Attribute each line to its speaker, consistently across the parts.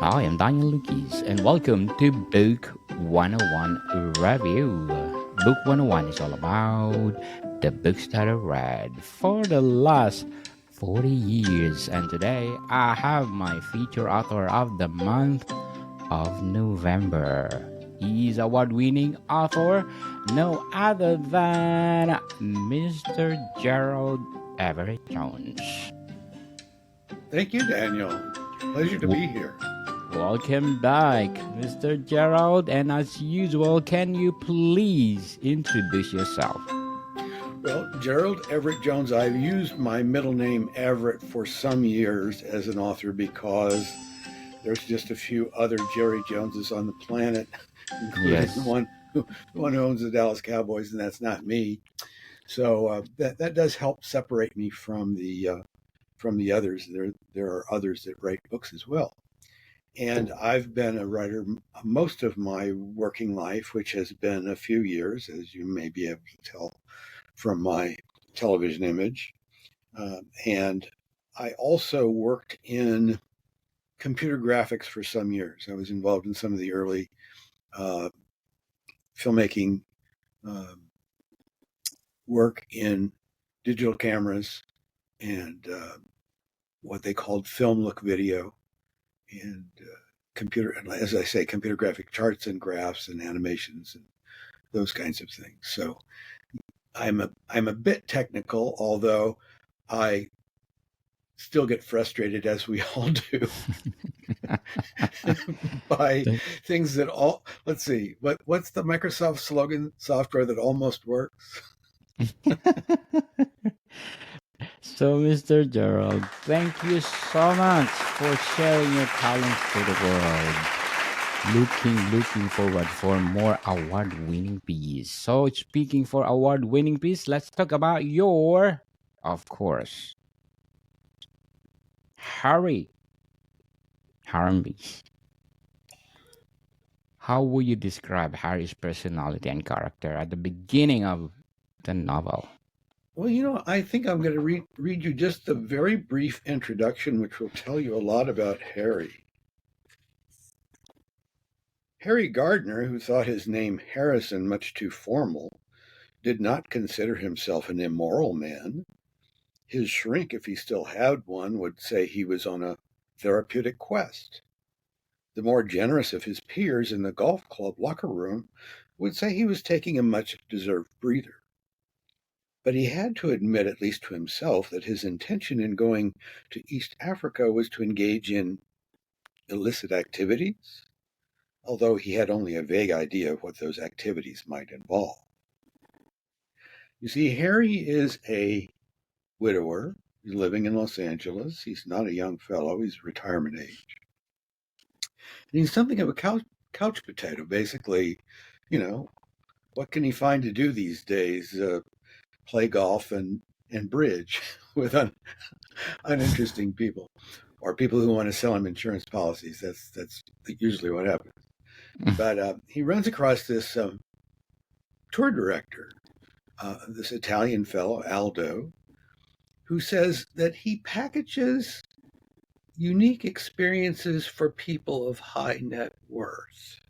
Speaker 1: Hi, I'm Daniel Lucas, and welcome to Book 101 Review. Book 101 is all about the books that I read for the last 40 years, and today I have my feature author of the month of November. He is award-winning author, no other than Mr. Gerald Everett Jones.
Speaker 2: Thank you, Daniel. Pleasure to be here.
Speaker 1: Welcome back, Mr. Gerald. And as usual, can you please introduce yourself?
Speaker 2: Well, Gerald Everett Jones, I've used my middle name Everett for some years as an author because there's just a few other Jerry Joneses on the planet, including the one who owns the Dallas Cowboys, and that's not me. So that does help separate me from the others. There are others that write books as well. And I've been a writer most of my working life, which has been a few years, as you may be able to tell from my television image. And I also worked in computer graphics for some years. I was involved in some of the early filmmaking work in digital cameras and what they called film look video. And computer, as I say, computer graphic charts and graphs and animations and those kinds of things. So I'm a bit technical, although I still get frustrated, as we all do, by things that all. Let's see, what's the Microsoft slogan? Software that almost works.
Speaker 1: So, Mr. Gerald, thank you so much for sharing your talents to the world. Looking forward for more award-winning piece. So, speaking for award-winning piece, let's talk about your, of course, Harambee. How would you describe Harry's personality and character at the beginning of the novel?
Speaker 2: Well, I think I'm going to read you just the very brief introduction, which will tell you a lot about Harry. Harry Gardner, who thought his name Harrison much too formal, did not consider himself an immoral man. His shrink, if he still had one, would say he was on a therapeutic quest. The more generous of his peers in the golf club locker room would say he was taking a much-deserved breather. But he had to admit, at least to himself, that his intention in going to East Africa was to engage in illicit activities, although he had only a vague idea of what those activities might involve. You see, Harry is a widower. He's living in Los Angeles. He's not a young fellow. He's retirement age. And he's something of a couch potato, basically. What can he find to do these days? Play golf and bridge with uninteresting people, or people who want to sell him insurance policies. That's usually what happens. But he runs across this tour director, this Italian fellow, Aldo, who says that he packages unique experiences for people of high net worth.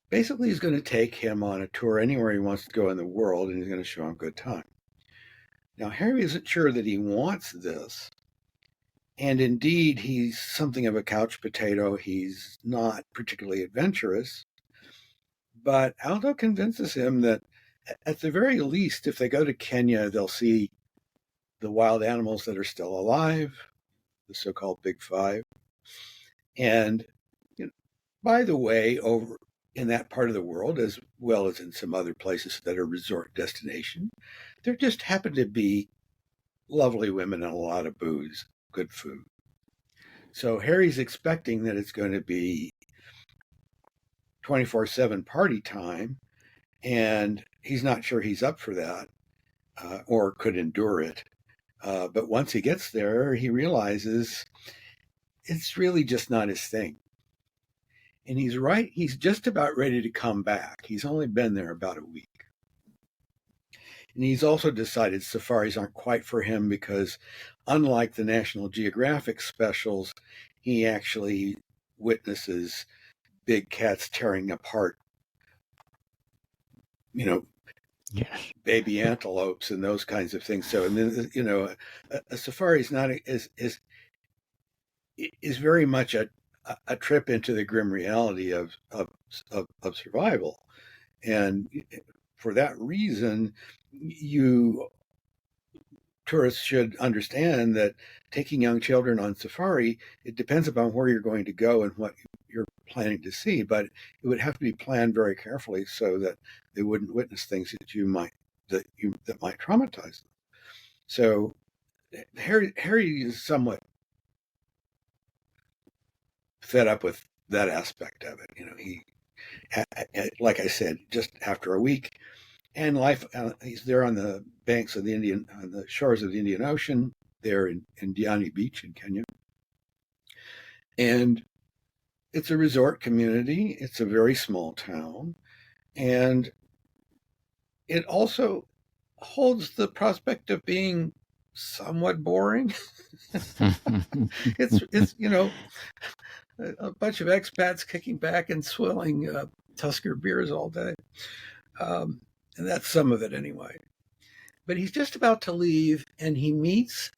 Speaker 2: Basically, he's going to take him on a tour anywhere he wants to go in the world, and he's going to show him a good time. Now, Harry isn't sure that he wants this, and indeed, he's something of a couch potato. He's not particularly adventurous, but Aldo convinces him that at the very least, if they go to Kenya, they'll see the wild animals that are still alive, the so-called Big Five. And by the way, over in that part of the world, as well as in some other places that are resort destination, there just happen to be lovely women and a lot of booze, good food. So Harry's expecting that it's going to be 24/7 party time, and he's not sure he's up for that or could endure it. But once he gets there, he realizes it's really just not his thing. And he's just about ready to come back. He's only been there about a week. And he's also decided safaris aren't quite for him because, unlike the National Geographic specials, he actually witnesses big cats tearing apart, you know,
Speaker 1: Yes.
Speaker 2: baby antelopes and those kinds of things. So, I mean, a safari is not is very much a trip into the grim reality of survival, and for that reason, you tourists should understand that taking young children on safari, it depends upon where you're going to go and what you're planning to see, but it would have to be planned very carefully so that they wouldn't witness things that might traumatize them. So Harry is somewhat fed up with that aspect of it. He, like I said, just after a week, and life, he's there on the on the shores of the Indian Ocean, there in Diani Beach in Kenya. And it's a resort community. It's a very small town. And it also holds the prospect of being somewhat boring. It's a bunch of expats kicking back and swilling Tusker beers all day. And that's some of it anyway. But he's just about to leave, and he meets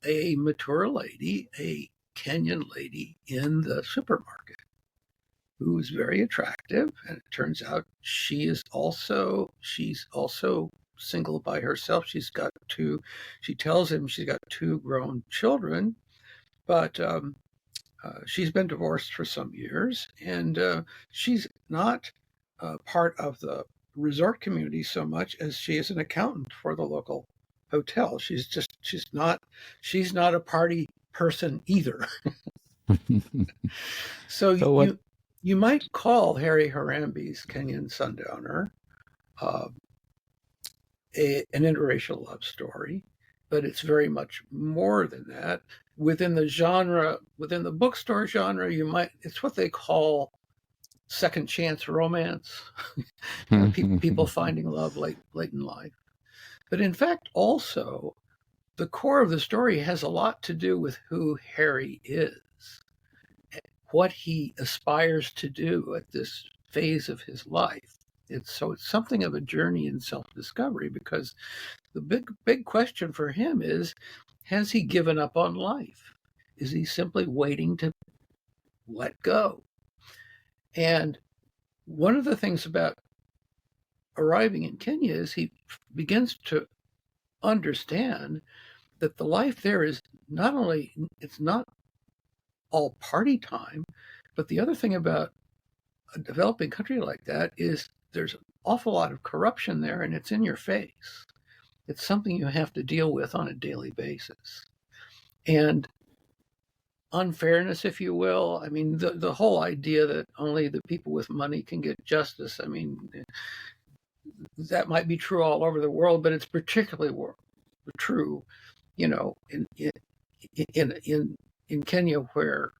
Speaker 2: a mature lady, a Kenyan lady in the supermarket, who is very attractive. And it turns out she's also single by herself. She tells him she's got two grown children, but she's been divorced for some years, and she's not part of the resort community so much as she is an accountant for the local hotel. She's not a party person either. So you might call Harry Harambee's Kenyan Sundowner an interracial love story, but it's very much more than that. Within the bookstore genre, it's what they call second chance romance. People finding love late in life. But in fact, also, the core of the story has a lot to do with who Harry is, what he aspires to do at this phase of his life. It's something of a journey in self-discovery, because the big question for him is, has he given up on life? Is he simply waiting to let go? And one of the things about arriving in Kenya is he begins to understand that the life there is it's not all party time, but the other thing about a developing country like that is there's an awful lot of corruption there, and it's in your face. It's something you have to deal with on a daily basis. And unfairness, if you will, I mean, the whole idea that only the people with money can get justice, I mean, that might be true all over the world, but it's particularly true, in Kenya, where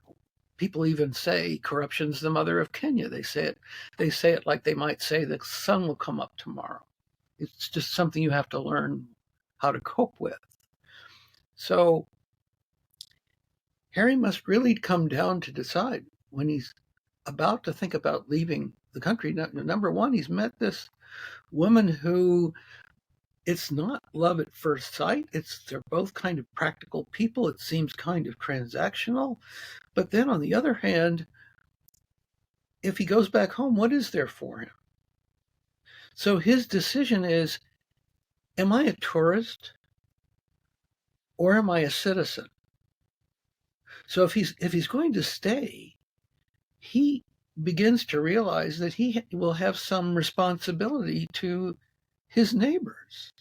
Speaker 2: people even say corruption's the mother of Kenya. They say it like they might say the sun will come up tomorrow. It's just something you have to learn how to cope with. So Harry must really come down to decide when he's about to think about leaving the country. Number one, he's met this woman who, it's not love at first sight. They're both kind of practical people. It seems kind of transactional. But then on the other hand, if he goes back home, what is there for him? So his decision is, am I a tourist or am I a citizen? So if he's going to stay, he begins to realize that he will have some responsibility to his neighbors.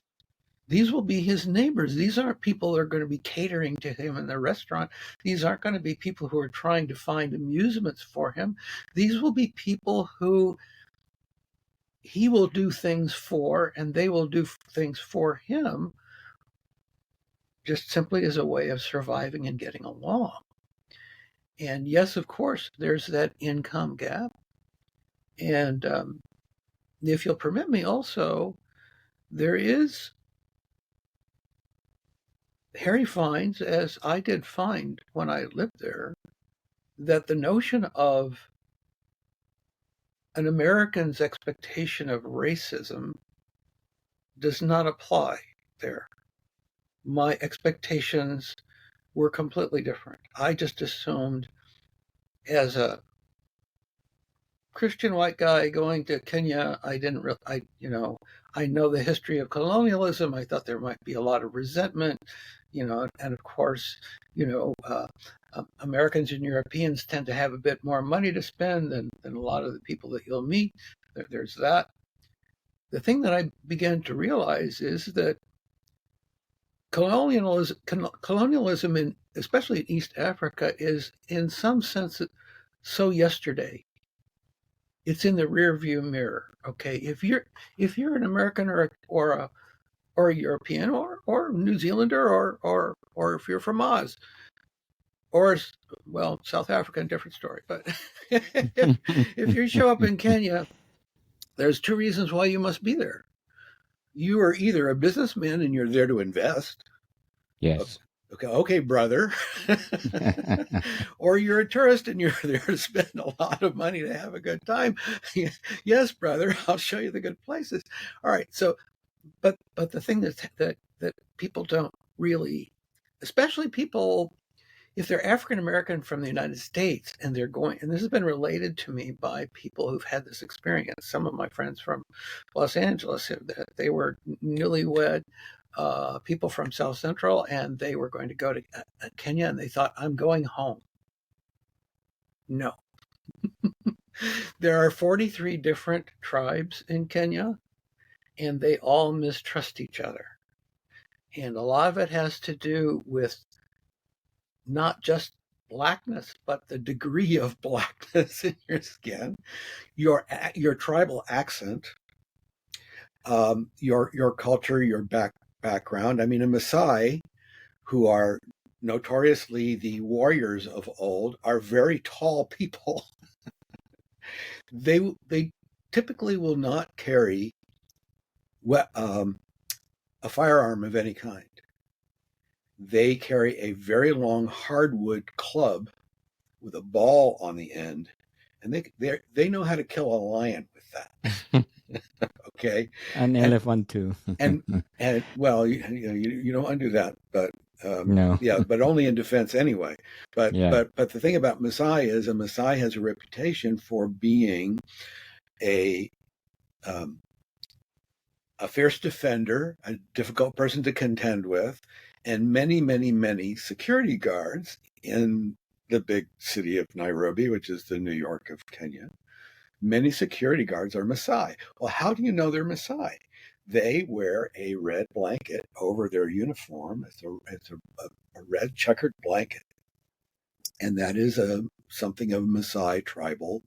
Speaker 2: These will be his neighbors. These aren't people that are going to be catering to him in the restaurant. These aren't going to be people who are trying to find amusements for him. These will be people who he will do things for, and they will do things for him, just simply as a way of surviving and getting along. And yes, of course, there's that income gap. And if you'll permit me also, Harry finds, as I did find when I lived there, that the notion of an American's expectation of racism does not apply there. My expectations were completely different. I just assumed, as a Christian white guy going to Kenya, I didn't really, I know the history of colonialism. I thought there might be a lot of resentment, and of course, Americans and Europeans tend to have a bit more money to spend than a lot of the people that you'll meet. There's that. The thing that I began to realize is that colonialism in, especially in East Africa, is in some sense so yesterday. It's in the rear view mirror. Okay, if you're an American or a European or New Zealander or if you're from Oz or, well, South Africa, different story. But if you show up in Kenya, there's two reasons why you must be there. You are either a businessman and you're there to invest.
Speaker 1: Yes.
Speaker 2: Okay, brother. Or you're a tourist and you're there to spend a lot of money to have a good time. Yes, brother, I'll show you the good places. All right. So, but the thing that people don't really, especially people, if they're African American from the United States and they're going, and this has been related to me by people who've had this experience. Some of my friends from Los Angeles, they were newlywed people from South Central, and they were going to go to Kenya, and they thought, I'm going home. No. There are 43 different tribes in Kenya, and they all mistrust each other. And a lot of it has to do with not just blackness, but the degree of blackness in your skin, your tribal accent, your culture, your background. I mean, a Maasai, who are notoriously the warriors of old, are very tall people. They typically will not carry a firearm of any kind. They carry a very long hardwood club with a ball on the end, and they know how to kill a lion with that. Okay,
Speaker 1: An elephant too.
Speaker 2: and well, you don't undo that, but
Speaker 1: No.
Speaker 2: yeah, but only in defense anyway. But
Speaker 1: Yeah.
Speaker 2: but the thing about Maasai is a Maasai has a reputation for being a fierce defender, a difficult person to contend with, and many security guards in the big city of Nairobi, which is the New York of Kenya. Many security guards are Maasai. Well, how do you know they're Maasai? They wear a red blanket over their uniform. It's a red checkered blanket, and that is something of Maasai tribal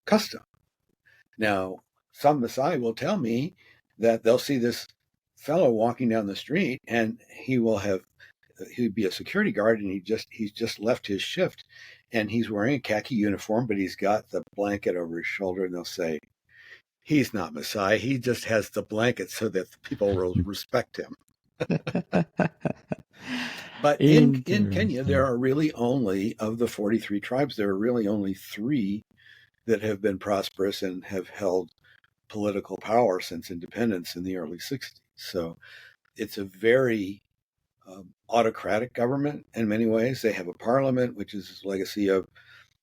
Speaker 2: custom. Now, some Maasai will tell me that they'll see this fellow walking down the street, and he'd be a security guard, and he's just left his shift, and he's wearing a khaki uniform, but he's got the blanket over his shoulder, and they'll say, he's not Maasai. He just has the blanket so that the people will respect him. But in Kenya, there are really only, of the 43 tribes, there are really only 3 that have been prosperous and have held political power since independence in the early 60s. So it's a very autocratic government in many ways. They have a parliament, which is a legacy of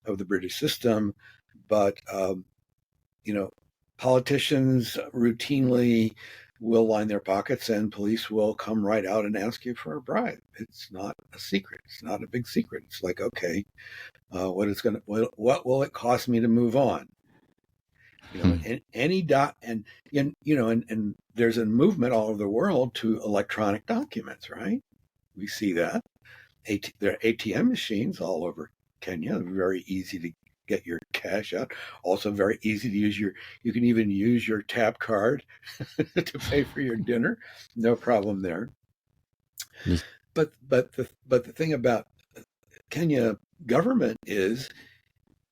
Speaker 2: the British system, but politicians routinely will line their pockets, and police will come right out and ask you for a bribe. It's not a secret. It's not a big secret. It's like, okay, what will it cost me to move on? And there's a movement all over the world to electronic documents, right? We see that. There are ATM machines all over Kenya. Very easy to get your cash out. Also very easy to use you can even use your tap card to pay for your dinner. No problem there.
Speaker 1: Yes.
Speaker 2: But the thing about Kenya government is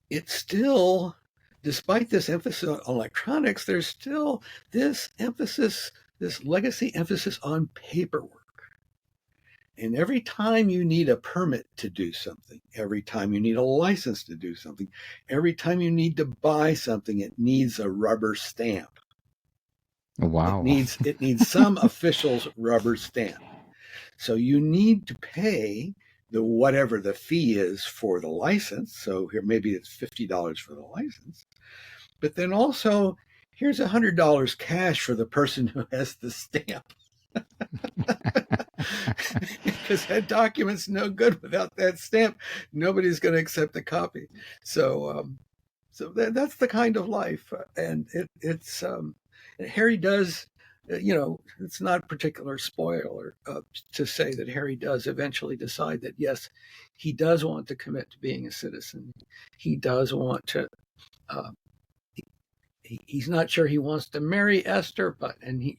Speaker 2: it's still, despite this emphasis on electronics, there's still this legacy emphasis on paperwork. And every time you need a permit to do something, every time you need a license to do something, every time you need to buy something, it needs a rubber stamp.
Speaker 1: Wow.
Speaker 2: It needs some official's rubber stamp. So you need to pay the whatever the fee is for the license. So here maybe it's $50 for the license. But then also here's $100 cash for the person who has the stamp. Because that document's no good without that stamp. Nobody's going to accept a copy. So that's the kind of life, and it's Harry does. It's not a particular spoiler to say that Harry does eventually decide that yes, he does want to commit to being a citizen. He does want to. Uh, he's not sure he wants to marry Esther,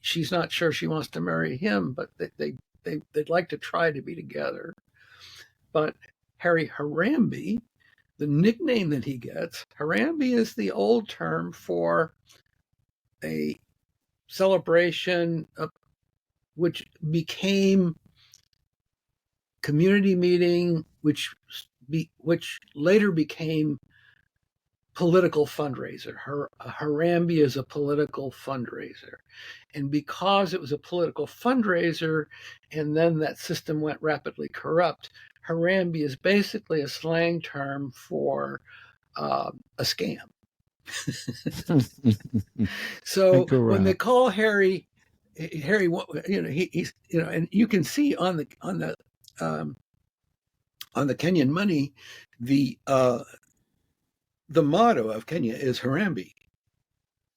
Speaker 2: she's not sure she wants to marry him, but they'd like to try to be together. But Harry Harambee, the nickname that he gets, Harambee is the old term for a celebration which became community meeting, which later became political fundraiser. Harambee is a political fundraiser. And because it was a political fundraiser, and then that system went rapidly corrupt, Harambee is basically a slang term for a scam. So when they call Harry, he's and you can see on the Kenyan money, the motto of Kenya is Harambee,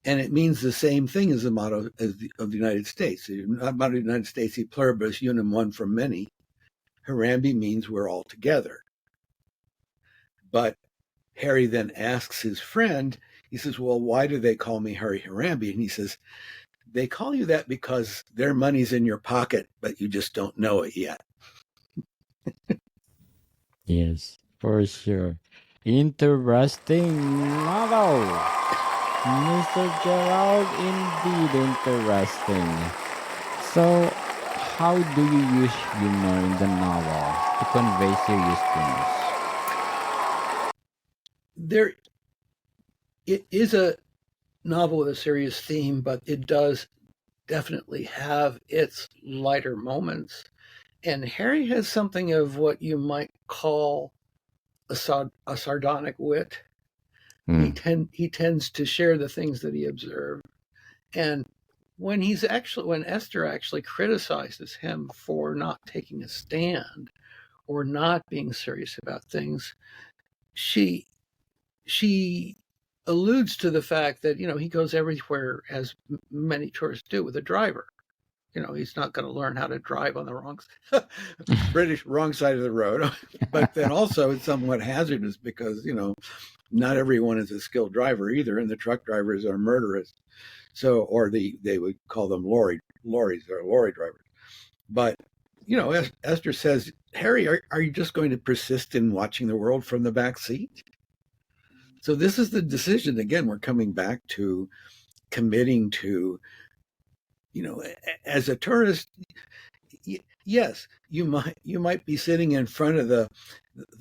Speaker 2: and it means the same thing as the motto of the United States. The motto of the United States, "E pluribus unum," one from many. Harambee means we're all together. But Harry then asks his friend, he says, well, why do they call me Harry Harambee? And he says, they call you that because their money's in your pocket, but you just don't know it yet.
Speaker 1: Yes, for sure. Interesting novel. Mr. Gerald, indeed interesting. So, how do you use humor in the novel to convey serious themes?
Speaker 2: It is a novel with a serious theme, but it does definitely have its lighter moments. And Harry has something of what you might call a sardonic wit. He tends to share the things that he observed. And when Esther actually criticizes him for not taking a stand or not being serious about things, she alludes to the fact that he goes everywhere, as many tourists do, with a driver. He's not going to learn how to drive on the wrong side of the road. But then also it's somewhat hazardous because not everyone is a skilled driver either, and the truck drivers are murderous. So, or they would call them lorry drivers. But Esther says, Harry, are you just going to persist in watching the world from the back seat? So this is the decision. Again, we're coming back to committing to, as a tourist, yes, you might be sitting in front of the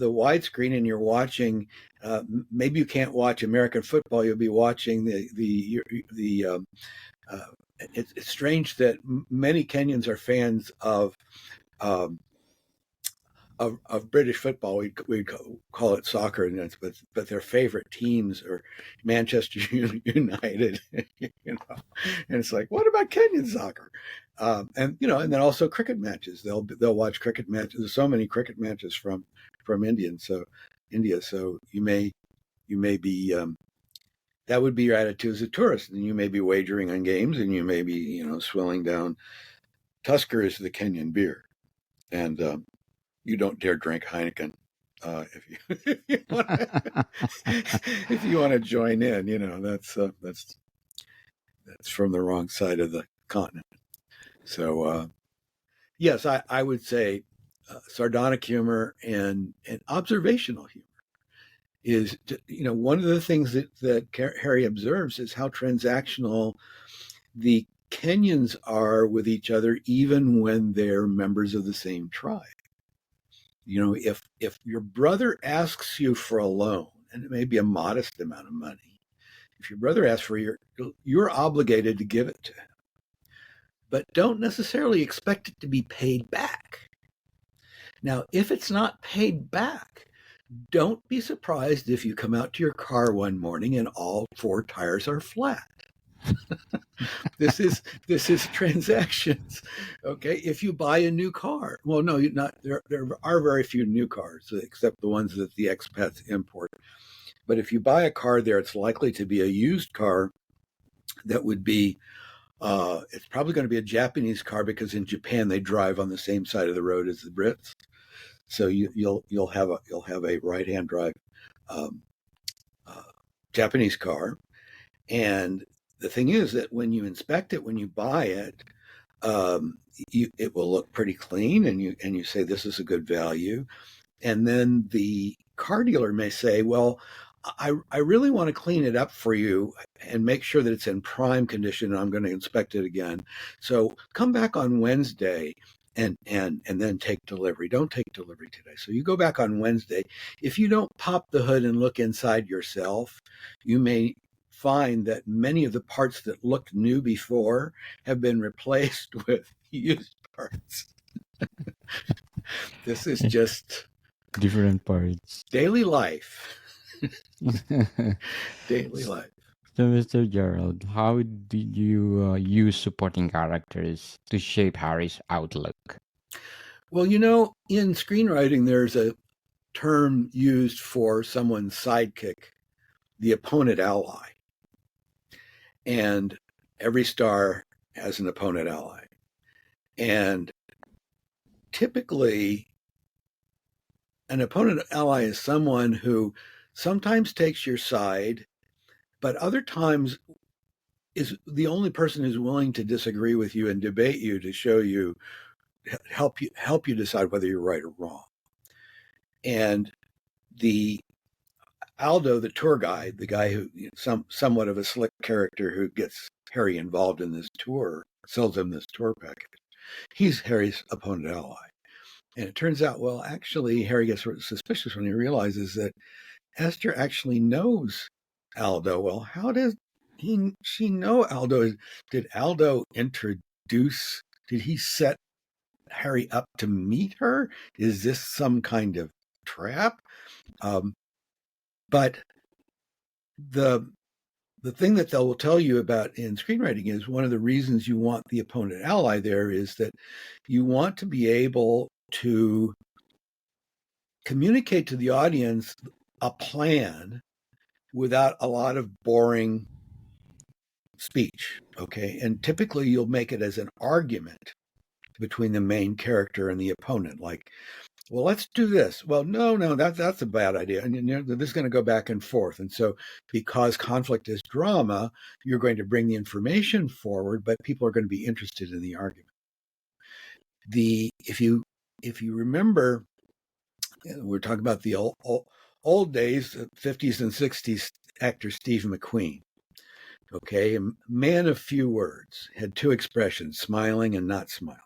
Speaker 2: widescreen and you're watching. Maybe you can't watch American football. You'll be watching it's strange that many Kenyans are fans of British football. We call it soccer, but their favorite teams are Manchester United. And it's like, what about Kenyan soccer? And then also cricket matches. They'll watch cricket matches. There's so many cricket matches from India. So you may be that would be your attitude as a tourist, and you may be wagering on games, and you may be swilling down. Tusker is the Kenyan beer, and you don't dare drink Heineken if you want to join in. That's from the wrong side of the continent. So yes, I would say sardonic humor and observational humor is one of the things that Harry observes is how transactional the Kenyans are with each other, even when they're members of the same tribe. If your brother asks you for a loan, and it may be a modest amount of money, if your brother asks for you're obligated to give it to him, but don't necessarily expect it to be paid back. Now, if it's not paid back, don't be surprised if you come out to your car one morning and all four tires are flat. This is transactions. Okay, if you buy a new car, well, no, not there are very few new cars except the ones that the expats import. But if you buy a car there, it's likely to be a used car that would be it's probably going to be a Japanese car, because in Japan they drive on the same side of the road as the Brits. So you'll have a right hand drive um, Japanese car, and the thing is that when you inspect it, when you buy it, it will look pretty clean, and you say this is a good value, and then the car dealer may say, well, I really want to clean it up for you and make sure that it's in prime condition, and I'm going to inspect it again. So come back on Wednesday and then take delivery. Don't take delivery today. So you go back on Wednesday. If you don't pop the hood and look inside yourself, you may find that many of the parts that looked new before have been replaced with used parts. This is just
Speaker 1: Different parts.
Speaker 2: daily life.
Speaker 1: So,
Speaker 2: Daily life.
Speaker 1: Mr. Gerald, how did you use supporting characters to shape Harry's outlook?
Speaker 2: Well, in screenwriting, there's a term used for someone's sidekick, the opponent ally. And every star has an opponent ally. And typically, an opponent ally is someone who sometimes takes your side, but other times is the only person who's willing to disagree with you and debate you to show you, help you decide whether you're right or wrong. And the Aldo, the tour guide, the guy who somewhat of a slick character who gets Harry involved in this tour, sells him this tour package. He's Harry's opponent ally. And it turns out, well, actually, Harry gets suspicious when he realizes that Esther actually knows Aldo. Well, how does she know Aldo? Did Aldo did he set Harry up to meet her? Is this some kind of trap? But the thing that they'll tell you about in screenwriting is one of the reasons you want the opponent ally there is that you want to be able to communicate to the audience a plan without a lot of boring speech. Okay. And typically you'll make it as an argument between the main character and the opponent. Like, well, let's do this. Well, no, that's a bad idea. And this is going to go back and forth. And so because conflict is drama, you're going to bring the information forward, but people are going to be interested in the argument. If you remember, we're talking about the old days, 50s and 60s actor Steve McQueen. Okay, a man of few words, had two expressions, smiling and not smiling.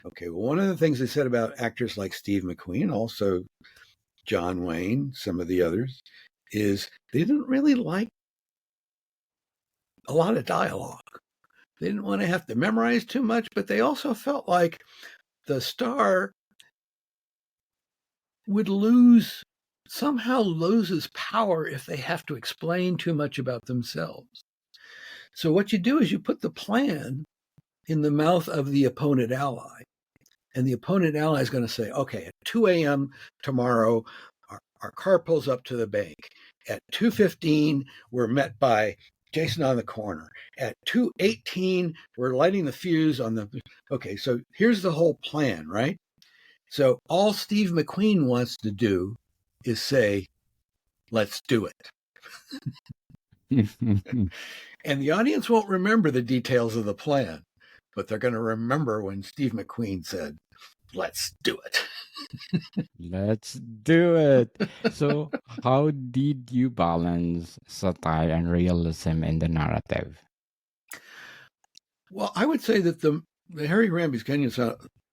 Speaker 2: Okay, well, one of the things they said about actors like Steve McQueen, also John Wayne, some of the others, is they didn't really like a lot of dialogue. They didn't want to have to memorize too much, but they also felt like the star would somehow loses power if they have to explain too much about themselves. So what you do is you put the plan in the mouth of the opponent ally. And the opponent ally is going to say, okay, at 2 a.m. tomorrow, our car pulls up to the bank. At 2:15, we're met by Jason on the corner. At 2:18, we're lighting the fuse on the... Okay, so here's the whole plan, right? So all Steve McQueen wants to do is say, let's do it. And the audience won't remember the details of the plan, but they're going to remember when Steve McQueen said, let's do it.
Speaker 1: Let's do it. So, how did you balance satire and realism in the narrative?
Speaker 2: Well, I would say that the Harry Rambee's Kenyan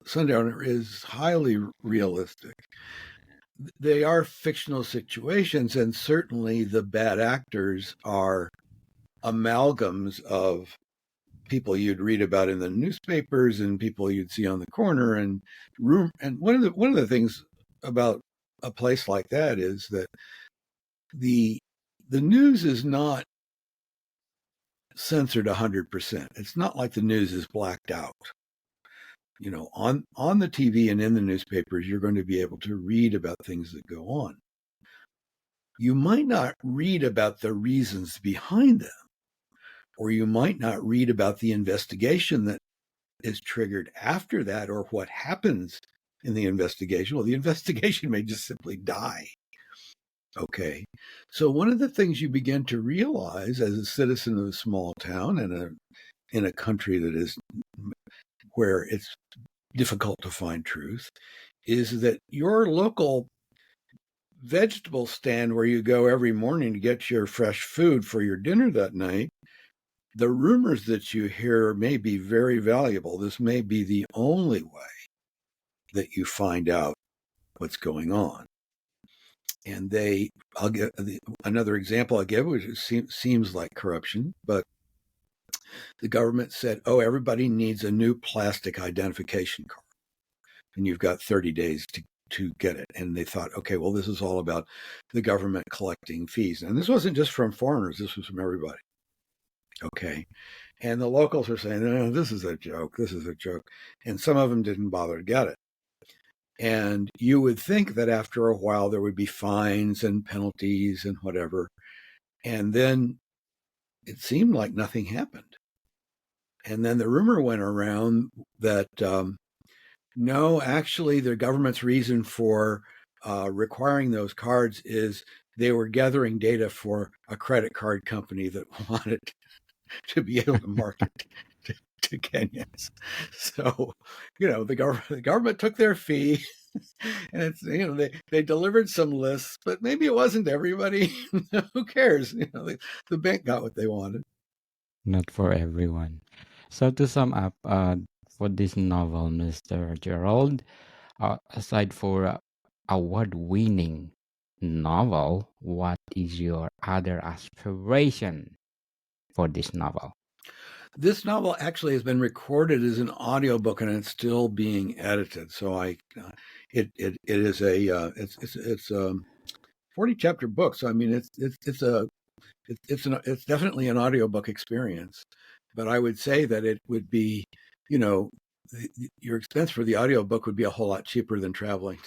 Speaker 2: Sundowner is highly realistic. They are fictional situations, and certainly the bad actors are amalgams of people you'd read about in the newspapers and people you'd see on the corner and room. And one of the things about a place like that is that the the news is not censored 100%. It's not like the news is blacked out. On the TV and in the newspapers, you're going to be able to read about things that go on. You might not read about the reasons behind them, or you might not read about the investigation that is triggered after that, or what happens in the investigation. Well, the investigation may just simply die. Okay. So one of the things you begin to realize as a citizen of a small town and in a country that is where it's difficult to find truth is that your local vegetable stand where you go every morning to get your fresh food for your dinner that night, the rumors that you hear may be very valuable. This may be the only way that you find out what's going on. And I'll give another example I'll give, which seems like corruption, but the government said, oh, everybody needs a new plastic identification card. And you've got 30 days to get it. And they thought, okay, well, this is all about the government collecting fees. And this wasn't just from foreigners, this was from everybody. Okay. And the locals are saying, no, this is a joke. This is a joke. And some of them didn't bother to get it. And you would think that after a while there would be fines and penalties and whatever. And then it seemed like nothing happened. And then the rumor went around that no, actually, the government's reason for requiring those cards is they were gathering data for a credit card company that wanted to be able to market to Kenyans. So, the government took their fee, and it's they delivered some lists, but maybe it wasn't everybody. Who cares? The bank got what they wanted.
Speaker 1: Not for everyone. So to sum up, for this novel, Mr. Gerald, aside for award-winning novel, what is your other aspiration for this novel?
Speaker 2: This novel actually has been recorded as an audiobook and it's still being edited. So it is it's a 40 chapter book. So I mean it's definitely an audiobook experience. But I would say that it would be, your expense for the audiobook would be a whole lot cheaper than traveling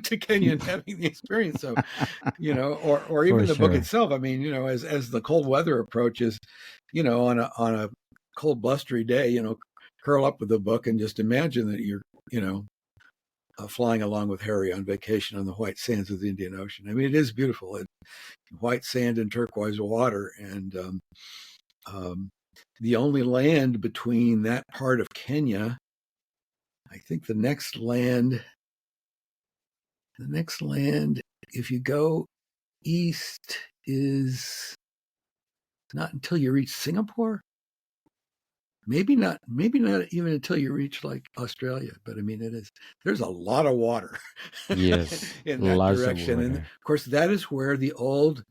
Speaker 2: to Kenya and having the experience. So, or even the book itself. I mean, as the cold weather approaches, on a cold blustery day, curl up with the book and just imagine that you're, flying along with Harry on vacation on the white sands of the Indian Ocean. I mean, it is beautiful. White sand and turquoise water. And the only land between that part of Kenya, I think the next land, if you go east, is not until you reach Singapore. Maybe not even until you reach like Australia. But I mean, there's a lot of water.
Speaker 1: Yes,
Speaker 2: in that direction. And of course, that is where the old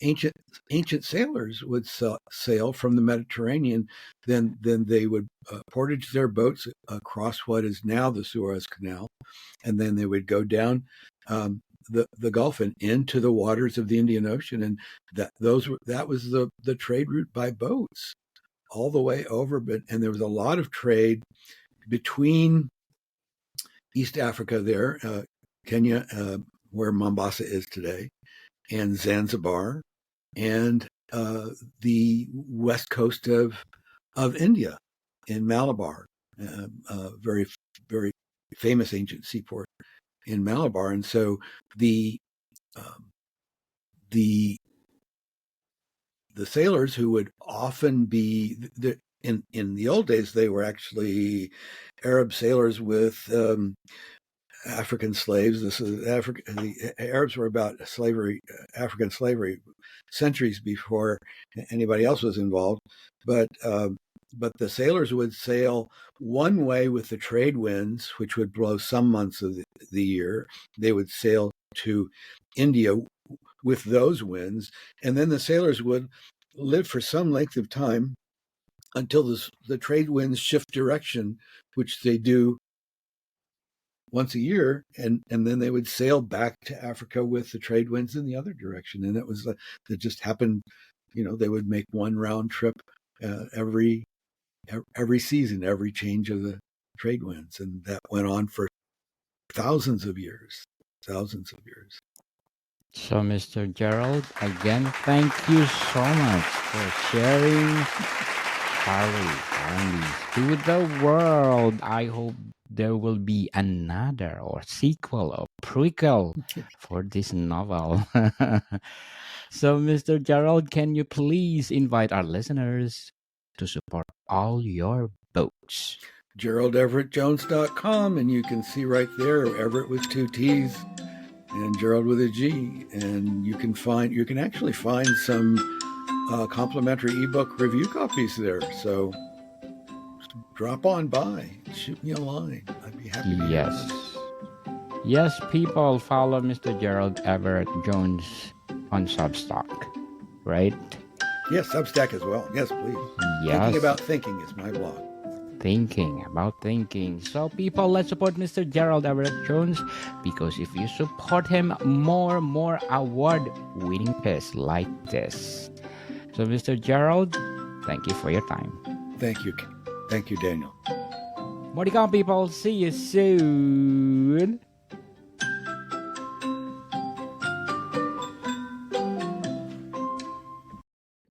Speaker 2: ancient sailors would sail from the Mediterranean. Then they would portage their boats across what is now the Suez Canal, and then they would go down the Gulf and into the waters of the Indian Ocean, and that was the trade route by boats all the way over. And there was a lot of trade between East Africa there, Kenya, where Mombasa is today, and Zanzibar, and the west coast of India in Malabar, very, very famous ancient seaport in Malabar. And so the sailors who would often be in the old days, they were actually Arab sailors with African slaves. This is the Arabs were about African slavery, centuries before anybody else was involved. But but the sailors would sail one way with the trade winds, which would blow some months of the year. They would sail to India with those winds, and then the sailors would live for some length of time until the trade winds shift direction, which they do once a year, and then they would sail back to Africa with the trade winds in the other direction. And it just happened, they would make one round trip every season, every change of the trade winds, and that went on for thousands of years.
Speaker 1: So, Mr. Gerald, again, thank you so much for sharing Harambee to the world. I hope there will be another or sequel or prequel for this novel. So, Mr. Gerald, can you please invite our listeners to support all your books?
Speaker 2: GeraldEverettJones.com, and you can see right there Everett with two T's and Gerald with a G, and you can actually find some complimentary ebook review copies there. So drop on by, shoot me a line. I'd be happy to hear them.
Speaker 1: Yes, people, follow Mr. Gerald Everett Jones on Substack, right?
Speaker 2: Yes, Substack as well. Yes, please.
Speaker 1: Yes.
Speaker 2: Thinking About Thinking is my blog.
Speaker 1: Thinking About Thinking. So, people, let's support Mr. Gerald Everett Jones, because if you support him, more award-winning pieces like this. So, Mr. Gerald, thank you for your time.
Speaker 2: Thank you, Daniel.
Speaker 1: More to come, people. See you soon.